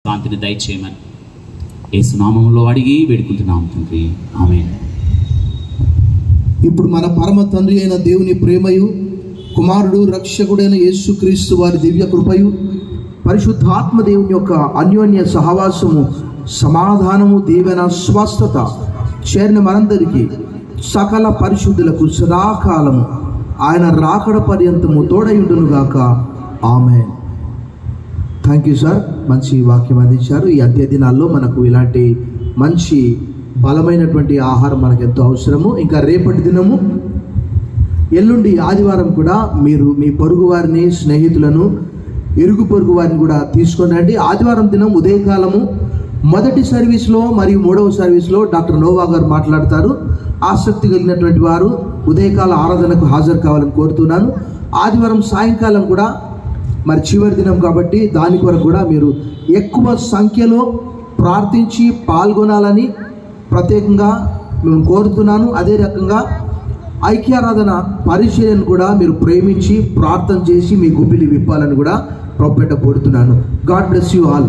శాంతిని దయచేయమని యేసు నామములో అడిగి వేడుకుంటున్నాం తండ్రి, ఆమేన్. ఇప్పుడు మన పరమ తండ్రి అయిన దేవుని ప్రేమయు, కుమారుడు రక్షకుడైన యేసుక్రీస్తు వారి దివ్య కృపయు, పరిశుద్ధాత్మ దేవుని యొక్క అన్యోన్య సహవాసము, సమాధానము, దీవెన, స్వస్థత చేరిన మనందరికీ సకల పరిశుద్ధులకు సదాకాలము ఆయన రాకడ పర్యంతము తోడయుండునుగాక. ఆమేన్. థ్యాంక్ యూ సార్, మంచి వాక్యం అందించారు. ఈ అంత్య దినాల్లో మనకు ఇలాంటి మంచి బలమైనటువంటి ఆహారం మనకు ఎంతో అవసరము. ఇంకా రేపటి దినము, ఎల్లుండి ఆదివారం కూడా మీరు మీ పొరుగు వారిని, స్నేహితులను, ఇరుగు పొరుగు వారిని కూడా తీసుకొని రండి. ఆదివారం దినం ఉదయకాలము మొదటి సర్వీస్లో మరియు మూడవ సర్వీస్లో డాక్టర్ నోవా గారు మాట్లాడతారు. ఆసక్తి కలిగినటువంటి వారు ఉదయకాల ఆరాధనకు హాజరు కావాలని కోరుతున్నాను. ఆదివారం సాయంకాలం కూడా మరి చివరి దినం కాబట్టి దాని కొరకు కూడా మీరు ఎక్కువ సంఖ్యలో ప్రార్థించి పాల్గొనాలని ప్రత్యేకంగా మేము కోరుతున్నాను. అదే రకంగా ఐక్యారాధన పరిచర్యను కూడా మీరు ప్రేమించి ప్రార్థన చేసి మీ గుప్పిలి విప్పాలని కూడా ప్రభుపేట కోరుతున్నాను. God bless you all.